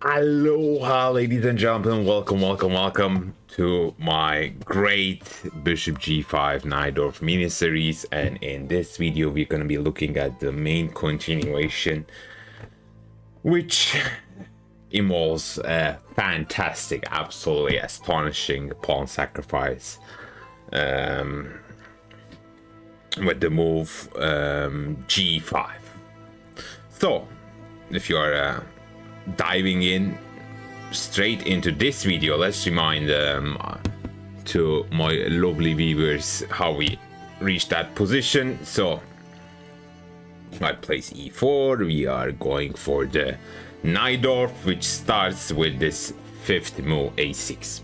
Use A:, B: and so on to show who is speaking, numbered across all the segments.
A: Aloha, ladies and gentlemen. Welcome to my great Bishop G5 Najdorf mini-series. And in this video, we're going to be looking at the main continuation, which involves a fantastic, absolutely astonishing pawn sacrifice with the move G5. So, if you are diving in straight into this video, let's remind to my lovely viewers how we reached that position. So I place e4, we are going for the Najdorf, which starts with this fifth move a6,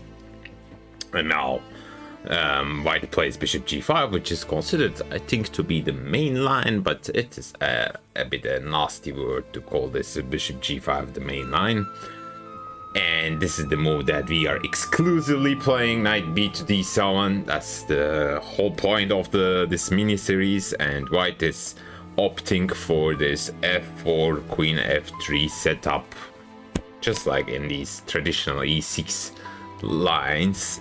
A: and now white plays bishop g5, which is considered, I think, to be the main line, but it is a bit a nasty word to call this bishop g5 the main line. And this is the move that we are exclusively playing, knight b to d7. That's the whole point of this mini series, and white is opting for this f4 queen f3 setup, just like in these traditional e6 lines.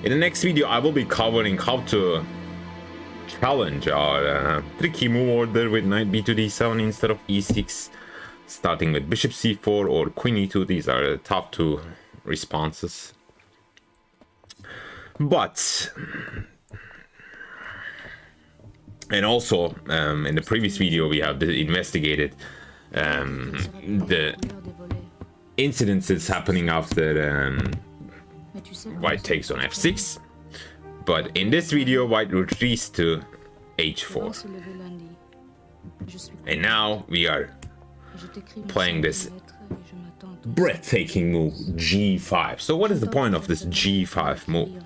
A: In the next video, I will be covering how to challenge our tricky move order with knight b to d7 instead of e6, starting with bishop c4 or queen e2. These are the top two responses. But, and also, in the previous video, we have investigated the incidences happening after white takes on f6, but in this video white retreats to h4, and now we are playing this breathtaking move g5. So what is the point of this g5 move?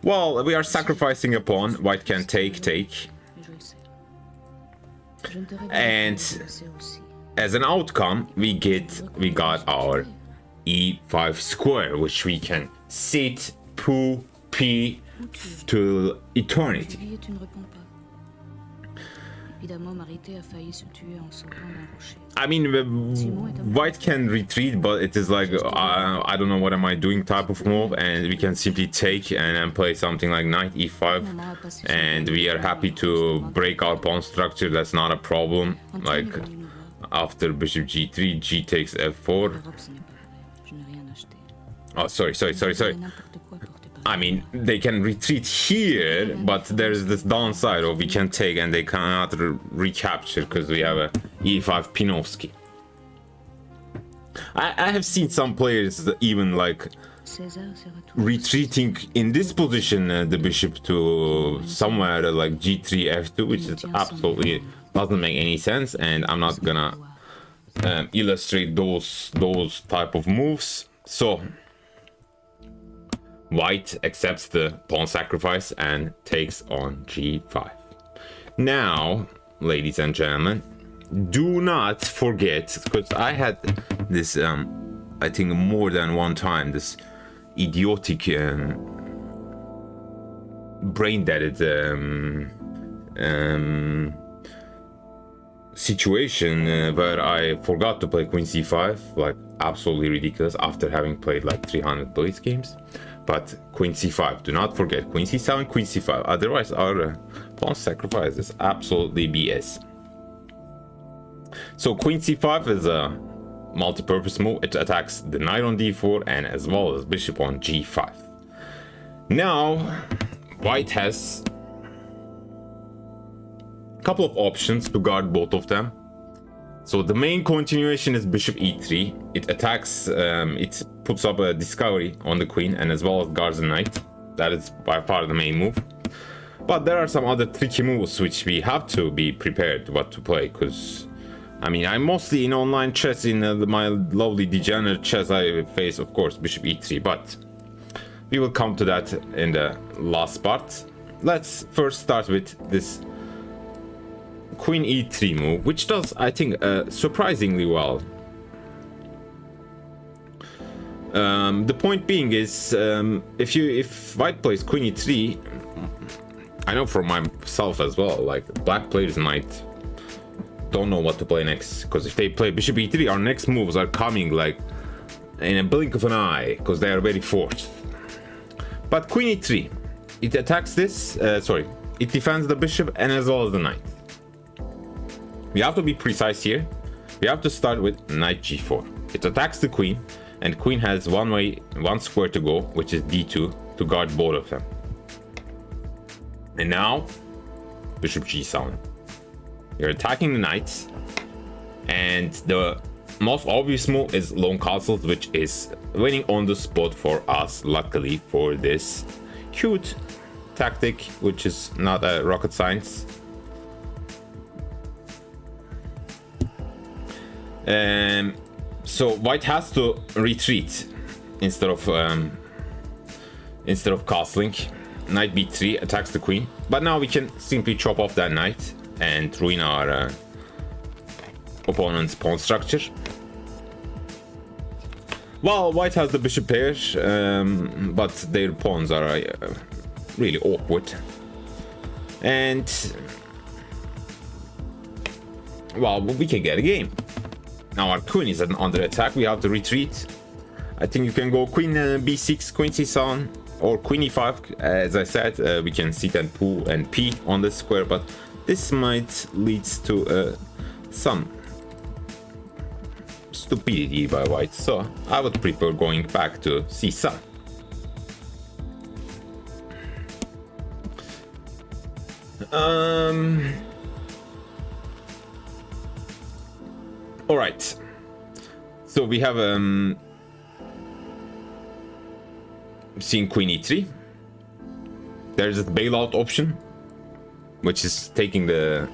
A: Well, we are sacrificing a pawn. White can take, and as an outcome we got our e5 square, which we can sit p to eternity. I mean, white can retreat, but it is like I don't know what am I doing type of move, and we can simply take and then play something like knight e5, and we are happy to break our pawn structure. That's not a problem. Like after bishop g3, g takes f4. Oh, sorry. I mean, they can retreat here, but there's this downside of we can take and they cannot recapture because we have a e5 Pinowski. I have seen some players even like retreating in this position the bishop to somewhere like g3 f2, which is absolutely doesn't make any sense, and I'm not gonna illustrate those type of moves. So white accepts the pawn sacrifice and takes on g5. Now, ladies and gentlemen, do not forget, because I had this I think more than one time, this idiotic brain-deaded situation where I forgot to play queen c5, like absolutely ridiculous after having played like 300 blitz games. But queen c5, do not forget queen c7, queen c5, otherwise our pawn sacrifice is absolutely BS. So queen c5 is a multi-purpose move. It attacks the knight on d4 and as well as bishop on g5. Now white has a couple of options to guard both of them. So the main continuation is bishop e3. It attacks, it puts up a discovery on the queen and as well as guards the knight. That is by far the main move. But there are some other tricky moves which we have to be prepared what to play, because I mean, I'm mostly in online chess. In my lovely degenerate chess I face, of course, bishop e3, but we will come to that in the last part. Let's first start with this queen e3 move, which does, I think, surprisingly well. The point being is, if white plays queen e3, I know for myself as well, like black players might don't know what to play next, because if they play bishop e3, our next moves are coming like in a blink of an eye, because they are very forced. But queen e3, it attacks this, it defends the bishop and as well as the knight. We have to be precise here. We have to start with knight g4. It attacks the queen, and queen has one square to go, which is d2, to guard both of them. And now, bishop g7. You're attacking the knights, and the most obvious move is long castles, which is winning on the spot for us, luckily for this cute tactic, which is not a rocket science. So white has to retreat instead of castling. Knight b3 attacks the queen, but now we can simply chop off that knight and ruin our opponent's pawn structure. Well, white has the bishop pair, but their pawns are really awkward. And well, we can get a game. Now our queen is under attack. We have to retreat. I think you can go queen b6, queen c7, or queen e5. As I said, we can sit and pull and p on the square, but this might lead to some stupidity by white. So I would prefer going back to c7. All right. So we have seen queen e3. There's a bailout option, which is taking the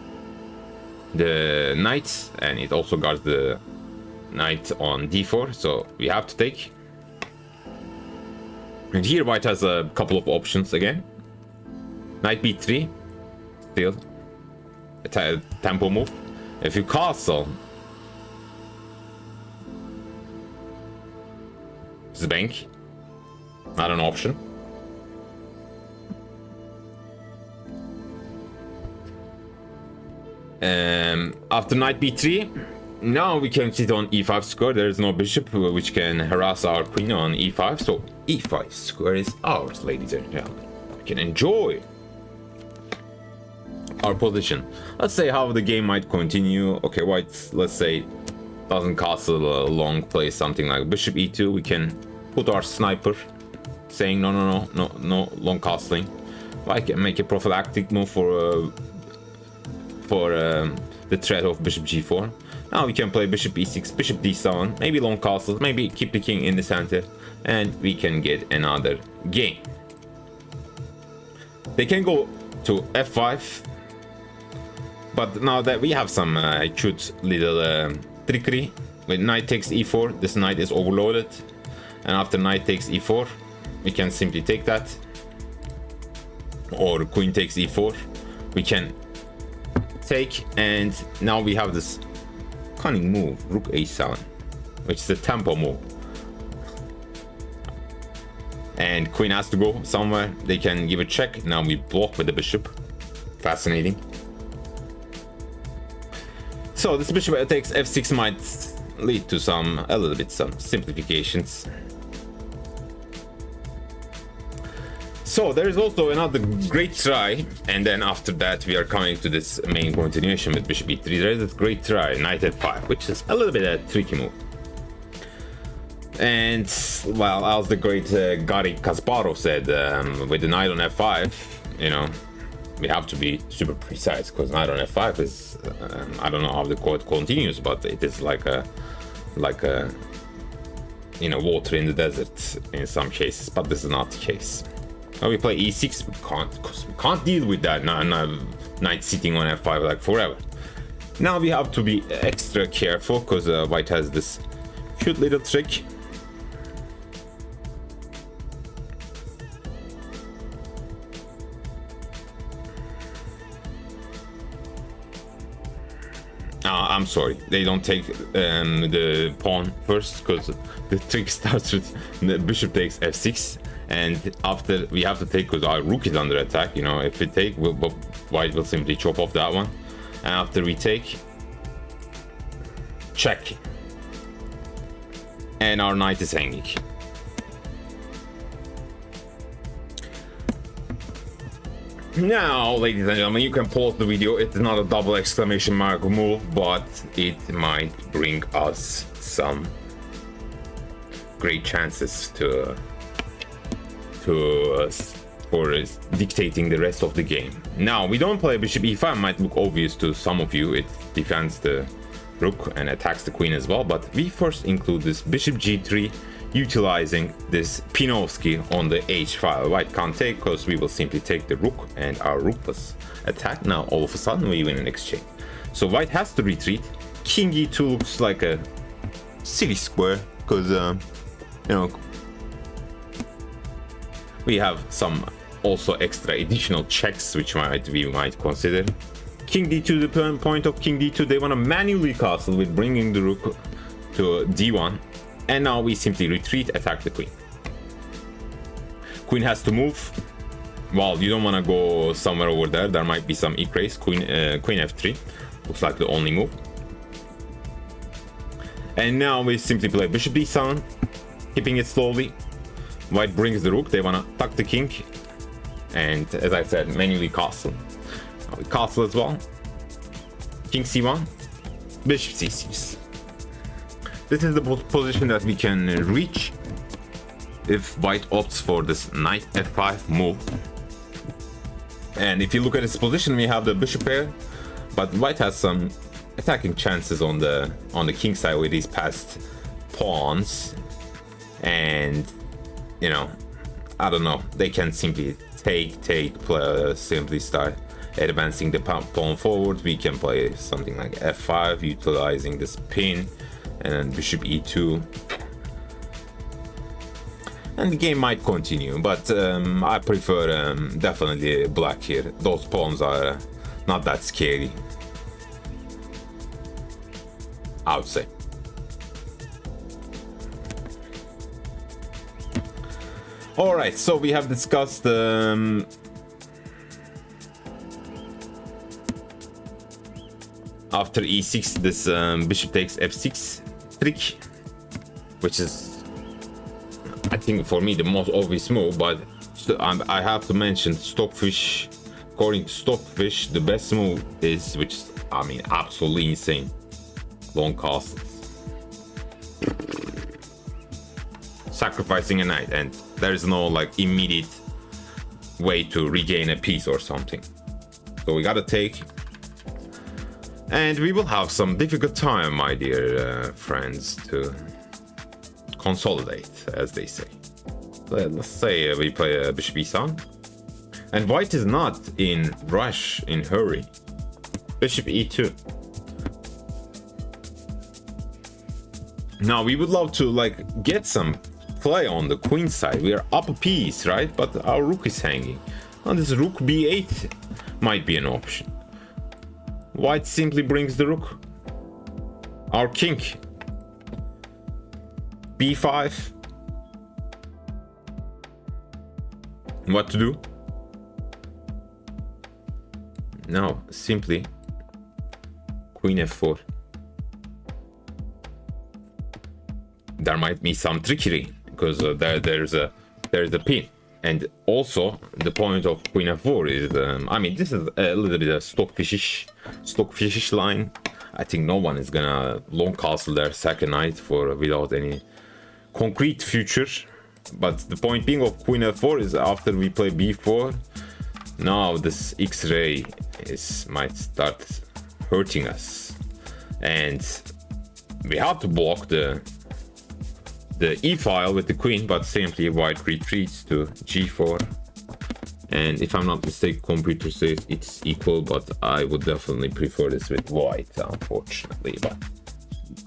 A: knight, and it also guards the knight on d4. So we have to take. And here white has a couple of options again. Knight b3, still a tempo move. If you castle, bank, not an option. After knight b3, now we can sit on e5 square. There is no bishop which can harass our queen on e5, so e5 square is ours, ladies and gentlemen. We can enjoy our position. Let's say how the game might continue. Okay, white, let's say, doesn't castle a long play, something like bishop e2. We can put our sniper, saying no long castling. I can make a prophylactic move for the threat of bishop g4. Now we can play bishop e6, bishop d7, maybe long castles, maybe keep the king in the center, and we can get another game. They can go to f5, but now that we have some cute little trickery, when knight takes e4, this knight is overloaded. And after knight takes e4, we can simply take that. Or queen takes e4, we can take, and now we have this cunning move, rook a7, which is a tempo move. And queen has to go somewhere. They can give a check. Now we block with the bishop. Fascinating. So this bishop takes f6 might lead to some simplifications. So there is also another great try, and then after that we are coming to this main continuation with bishop e3. There is a great try, knight f5, which is a little bit a tricky move. And well, as the great Garry Kasparov said, with the knight on f5, you know, we have to be super precise, because knight on f5 is I don't know how the code continues, but it is like a you know, water in the desert in some cases, but this is not the case. Now we play e6, because we can't deal with that knight sitting on f5 like forever. Now we have to be extra careful, because white has this cute little trick. I'm sorry, they don't take the pawn first, because the trick starts with the bishop takes f6, and after we have to take, because our rook is under attack. You know, if we take, white will simply chop off that one, and after we take, check. and our knight is hanging. Now, ladies and gentlemen, you can pause the video. It's not a double exclamation mark move, but it might bring us some great chances for dictating the rest of the game. Now, we don't play bishop e5. Might look obvious to some of you. It defends the rook and attacks the queen as well, but we first include this bishop g3, utilizing this Pinovsky on the h file. White can't take because we will simply take the rook and our rookless attack. Now all of a sudden we win an exchange. So white has to retreat. King e2 looks like a silly square because you know, we have some also extra additional checks which we might consider. King d2, the point of king d2, they want to manually castle with bringing the rook to d1. And now we simply retreat, attack the queen. Queen has to move. Well, you don't want to go somewhere over there. There might be some equays. Queen f3 looks like the only move. And now we simply play bishop d7, keeping it slowly. White brings the rook. They want to tuck the king, and as I said, manually castle. Now we castle as well. King c1, bishop c6. This is the position that we can reach if white opts for this knight f5 move. And if you look at this position, we have the bishop pair, but white has some attacking chances on the king side with these past pawns. And you know, I don't know, they can simply simply start advancing the pawn forward. We can play something like f5, utilizing this pin, and then bishop e2, and the game might continue, but I prefer definitely black here. Those pawns are not that scary, I would say. All right, so we have discussed after e6 this bishop takes f6 trick, which is, I think, for me the most obvious move, but I have to mention Stockfish. According to Stockfish, the best move is, which is, I mean, absolutely insane, long castles, sacrificing a knight, and there is no like immediate way to regain a piece or something. So we gotta take. And we will have some difficult time, my dear friends, to consolidate, as they say. Let's say we play bishop e7. And white is not in rush, in hurry. Bishop e2. Now we would love to like get some play on the queen side. We are up a piece, right? But our rook is hanging. And this rook b8 might be an option. White simply brings the rook. Our king. b5. What to do? Now, simply queen f4. There might be some trickery because there's a pin. And also, the point of queen f4 is, I mean, this is a little bit of stockfishish line. I think no one is gonna long castle their second knight without any concrete future. But the point being of queen f4 is after we play b4, now this x-ray might start hurting us, and we have to block the e-file with the queen, but simply white retreats to g4. And if I'm not mistaken, computer says it's equal, but I would definitely prefer this with white, unfortunately. But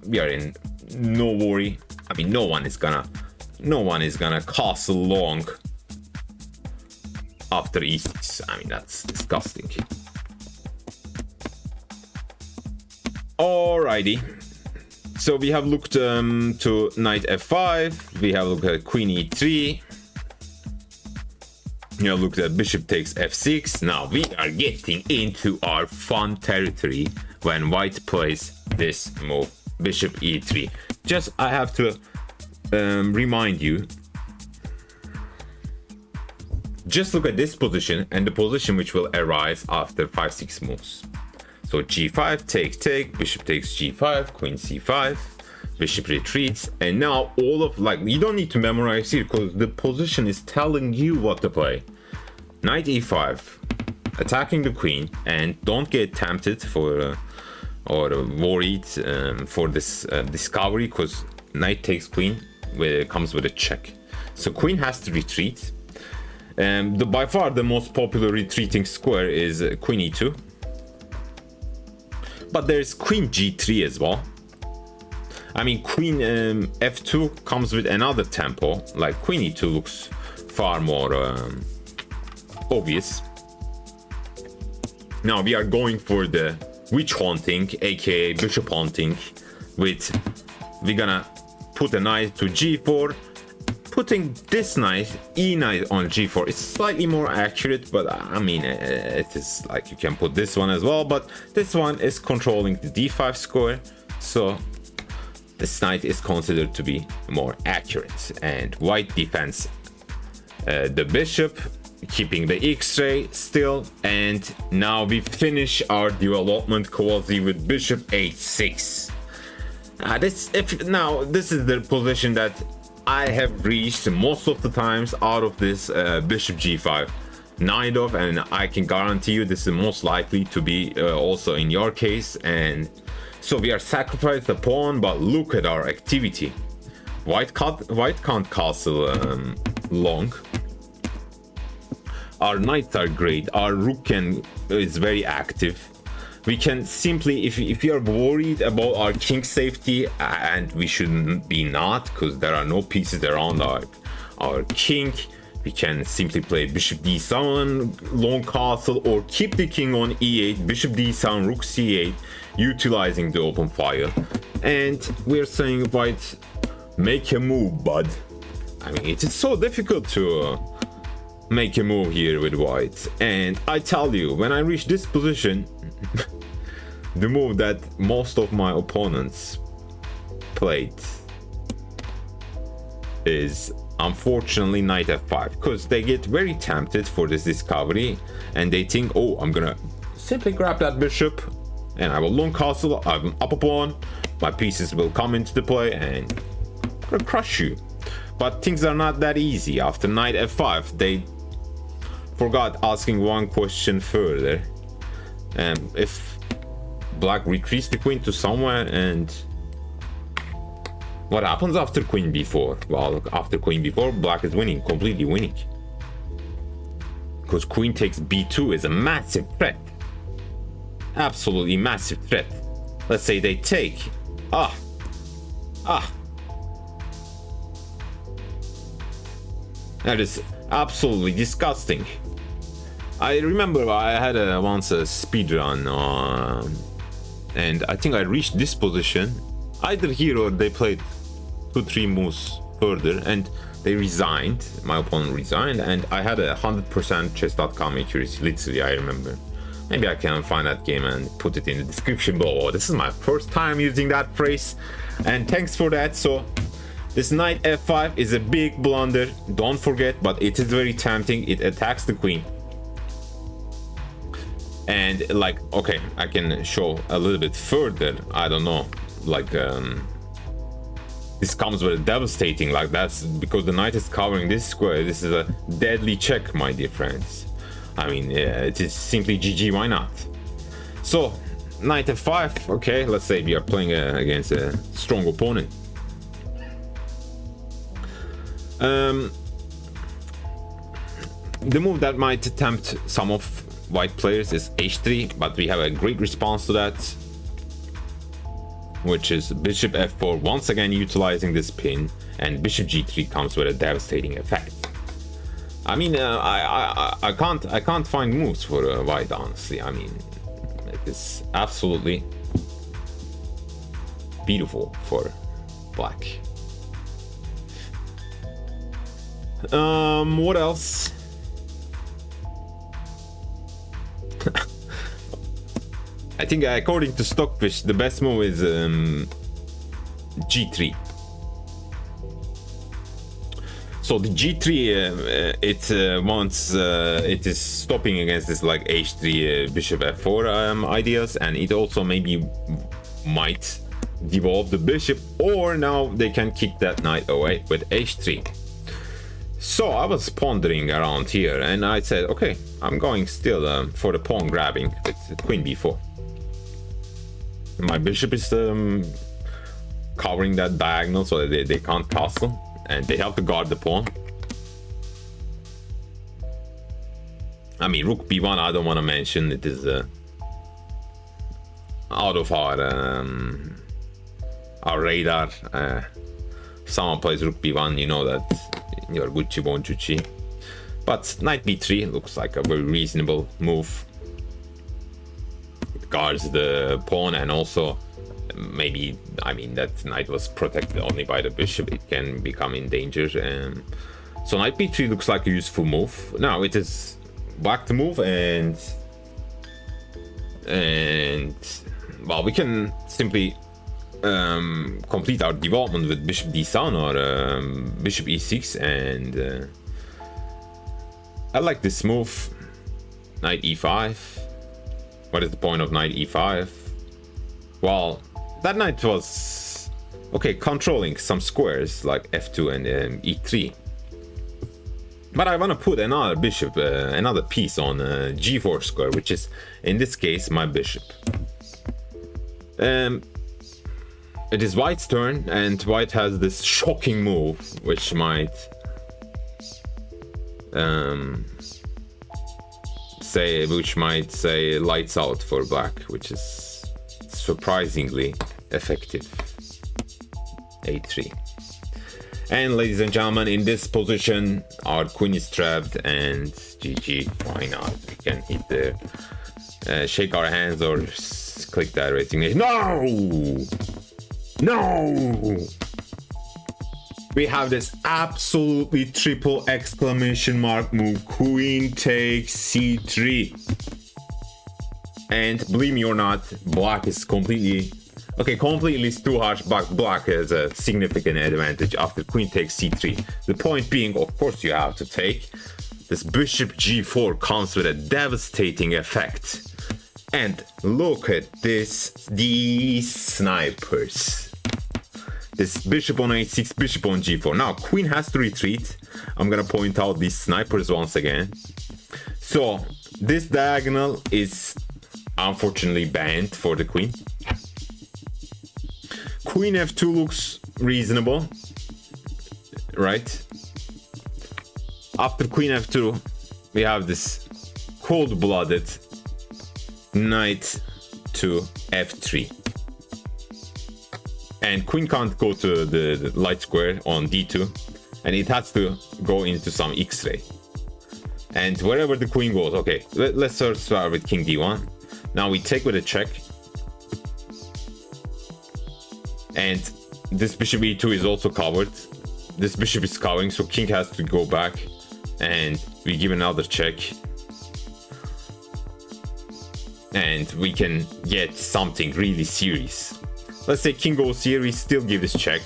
A: we are in no worry. I mean, no one is gonna castle long after e6. I mean, that's disgusting. Alrighty. So we have looked to knight f5, we have looked at queen e3, we have looked at bishop takes f6. Now we are getting into our fun territory when white plays this move, bishop e3. Just I have to remind you, just look at this position and the position which will arise after 5-6 moves. So g5, take, bishop takes g5, queen c5, bishop retreats, and now all of, like, you don't need to memorize here because the position is telling you what to play. Knight e5, attacking the queen, and don't get tempted for or worried for this discovery, because knight takes queen comes with a check. So queen has to retreat. By far the most popular retreating square is queen e2, but there's queen g3 as well. I mean, queen f2 comes with another tempo. Like queen e2 looks far more obvious. Now we are going for the witch haunting, aka bishop haunting, we're gonna put a knight to g4. Putting this knight, e knight on g4, is slightly more accurate, but I mean, it is like you can put this one as well, but this one is controlling the d5 square, so this knight is considered to be more accurate. And white defends the bishop, keeping the x-ray still, and now we finish our development quasi with bishop h6. This is the position that I have reached most of the times out of this bishop g5 Najdorf, and I can guarantee you this is most likely to be also in your case. And so we are sacrificed the pawn, but look at our activity. White can't castle long. Our knights are great. Our rook is very active. We can simply, if you are worried about our king safety, and we shouldn't be not, because there are no pieces around our king, we can simply play bishop d7, long castle, or keep the king on e8, bishop d7, rook c8, utilizing the open file. And we're saying, white, make a move, bud. I mean, it is so difficult to make a move here with white. And I tell you, when I reach this position, the move that most of my opponents played is unfortunately knight f5, because they get very tempted for this discovery and they think, oh, I'm gonna simply grab that bishop and I will long castle, I will up a pawn, my pieces will come into the play and I'm gonna crush you. But things are not that easy. After knight f5, they forgot asking one question further. If black retreats the queen to somewhere, and what happens after queen b4? Well, after queen b4, black is winning, completely winning, because queen takes b2 is a massive threat, absolutely massive threat. Let's say they take, that is absolutely disgusting. I remember I had once a speed run, and I think I reached this position either here or they played 2-3 moves further and they resigned. My opponent resigned, and I had a 100% chess.com accuracy. Literally, I remember. Maybe I can find that game and put it in the description below. This is my first time using that phrase, and thanks for that. So this knight f5 is a big blunder, don't forget, but it is very tempting. It attacks the queen. And like, okay, I can show a little bit further. I don't know, like this comes with a devastating, like that's because the knight is covering this square. This is a deadly check, my dear friends. I mean, it is simply GG, why not? So knight f5, okay, let's say we are playing against a strong opponent. The move that might tempt some of white players is h3, but we have a great response to that, which is bishop f4, once again utilizing this pin, and bishop g3 comes with a devastating effect. I mean, I can't find moves for white, honestly. I mean, it is absolutely beautiful for black. What else? I think according to Stockfish, the best move is g3. So the g3, it is stopping against this like h3 bishop f4 ideas, and it also maybe might develop the bishop, or now they can kick that knight away with h3. So I was pondering around here, and I said, okay, I'm going still for the pawn grabbing with queen b4. My bishop is covering that diagonal so that they can't castle, and they have to guard the pawn. I mean, rook b1, I don't want to mention. It is out of our radar. Someone plays rook b1, you know that you're Gucci Bonjucci. But knight b3 looks like a very reasonable move. It guards the pawn, and also maybe, I mean, that knight was protected only by the bishop. It can become in danger. So knight b3 looks like a useful move. Now it is black to move, and well, we can simply complete our development with bishop d7 or bishop e6, and I like this move. Knight e5. What is the point of knight e5? Well, that knight was okay, controlling some squares like f2 and e3, but I want to put another bishop, another piece on g4 square, which is in this case my bishop. It is white's turn, and white has this shocking move which might say lights out for black, which is surprisingly effective. a3. And ladies and gentlemen, in this position our queen is trapped, and GG, why not? We can hit the shake our hands or click that resignation. No! We have this absolutely triple exclamation mark move. Queen takes c3. And believe me or not, black is completely is too harsh, but black has a significant advantage after queen takes c3. The point being, of course, you have to take this bishop g4 comes with a devastating effect. And look at these snipers. This bishop on a6, bishop on g4. Now queen has to retreat. I'm gonna point out these snipers once again. So this diagonal is unfortunately banned for the queen. Queen f2 looks reasonable, right? After queen f2, we have this cold-blooded knight to f3. And queen can't go to the light square on d2, and it has to go into some x-ray. And wherever the queen goes, okay, let's first start with king d1. Now we take with a check. And this bishop e2 is also covered. This bishop is covering, so king has to go back, and we give another check. And we can get something really serious. Let's say king goes here, we still give this check.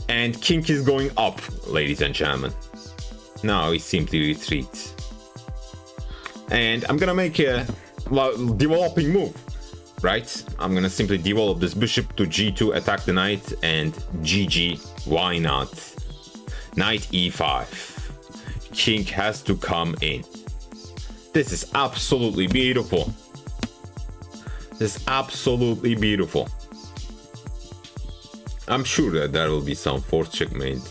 A: And king is going up, ladies and gentlemen. Now we simply retreat. And I'm gonna make a developing move, right? I'm gonna simply develop this bishop to g2, attack the knight, and GG, why not? Knight e5. King has to come in. This is absolutely beautiful. This is absolutely beautiful. I'm sure that there will be some fourth checkmate.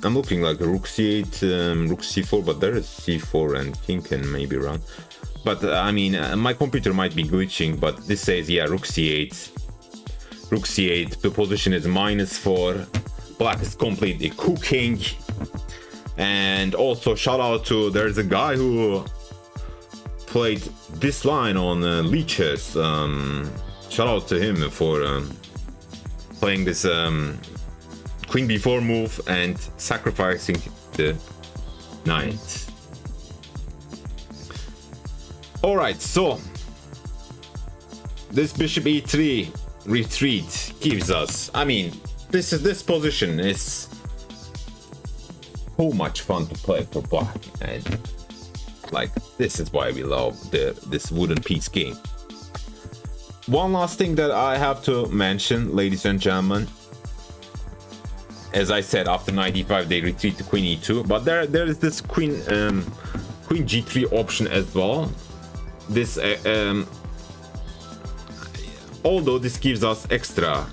A: I'm looking like rook c8, rook c4, but there is c4 and king can maybe run. But I mean, my computer might be glitching, but this says, yeah, rook c8. Rook c8, the position is -4. Black is completely cooking. And also shout out to, there's a guy who played this line on Leeches. Shout out to him for playing this queen b4 move and sacrificing the knight. All right, so this bishop e3 retreat gives us, I mean, this position is so much fun to play for black, and like this is why we love this wooden piece game. One last thing that I have to mention, ladies and gentlemen, as I said, after knight e5 they retreat to queen e2, but there is this queen g3 option as well. This although this gives us extra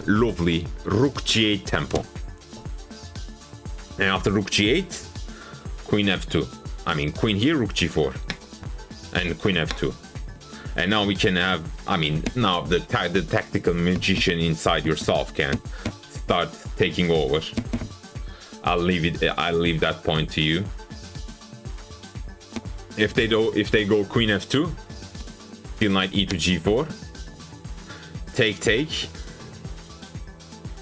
A: lovely rook g8 tempo. And after rook g8, queen f2. I mean, queen here, rook g4, and queen f2. And now we can have, I mean, now the tactical magician inside yourself can start taking over. I'll leave that point to you. If they go queen f2, still knight e to g4, take,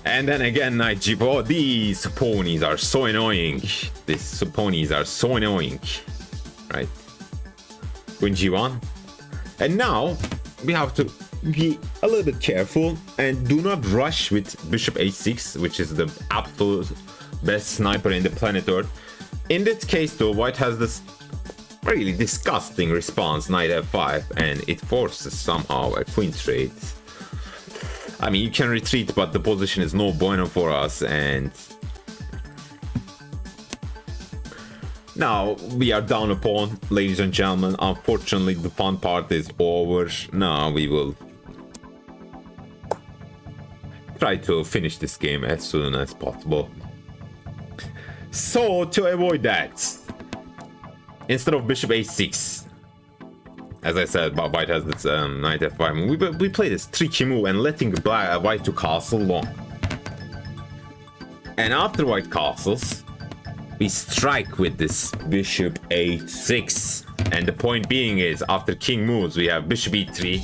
A: and then again knight g4. Oh, these ponies are so annoying. These ponies are so annoying, right? Queen g1, and now we have to be a little bit careful and do not rush with bishop h6, which is the absolute best sniper in the planet Earth. In this case, though, white has this really disgusting response, knight f5, and it forces somehow a queen trade. I mean, you can retreat, but the position is no bueno for us, and now we are down a pawn, ladies and gentlemen. Unfortunately, the fun part is over. Now we will try to finish this game as soon as possible. So, to avoid that, instead of bishop h6, as I said, white has this knight f5. We play this tricky move and letting white to castle long. And after white castles, we strike with this bishop h6. And the point being is, after king moves, we have bishop e3,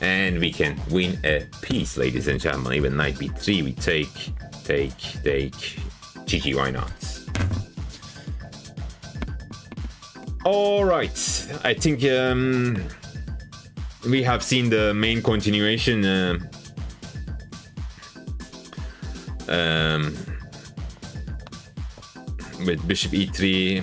A: and we can win a piece, ladies and gentlemen. Even knight b3, we take. GG, why not? All right, I think we have seen the main continuation with bishop e3,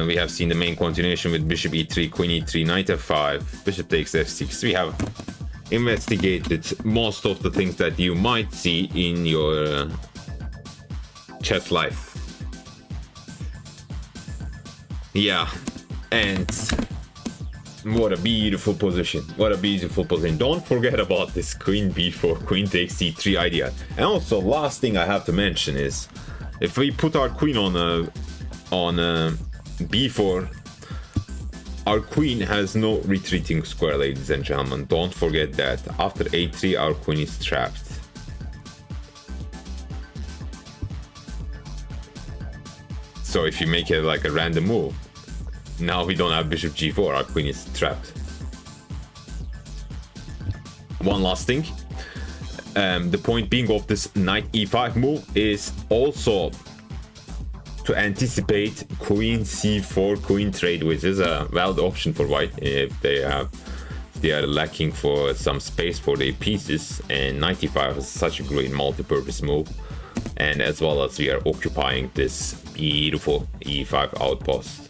A: we have seen the main continuation with bishop e3, queen e3, knight f5, bishop takes f6. We have investigated most of the things that you might see in your chess life. Yeah, and what a beautiful position. What a beautiful position. Don't forget about this queen b4, queen takes c3 idea. And also, last thing I have to mention is, if we put our queen on b4, our queen has no retreating square, ladies and gentlemen. Don't forget that. After a3, our queen is trapped. So if you make it like a random move, now we don't have bishop g4, our queen is trapped. One last thing, the point being of this knight e5 move is also to anticipate queen c4 queen trade, which is a valid option for white if they are lacking for some space for their pieces, and knight e5 is such a great multi-purpose move, and as well as we are occupying this beautiful e5 outpost.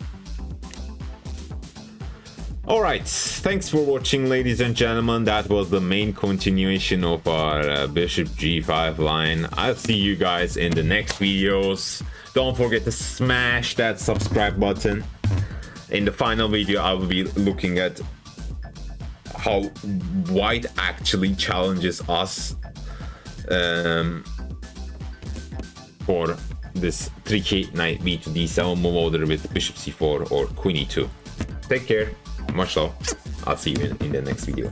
A: Alright, thanks for watching, ladies and gentlemen. That was the main continuation of our bishop g5 line. I'll see you guys in the next videos. Don't forget to smash that subscribe button. In the final video, I will be looking at how white actually challenges us for this tricky knight b to d7 move order with bishop c4 or queen e2. Take care. Much love. I'll see you in the next video.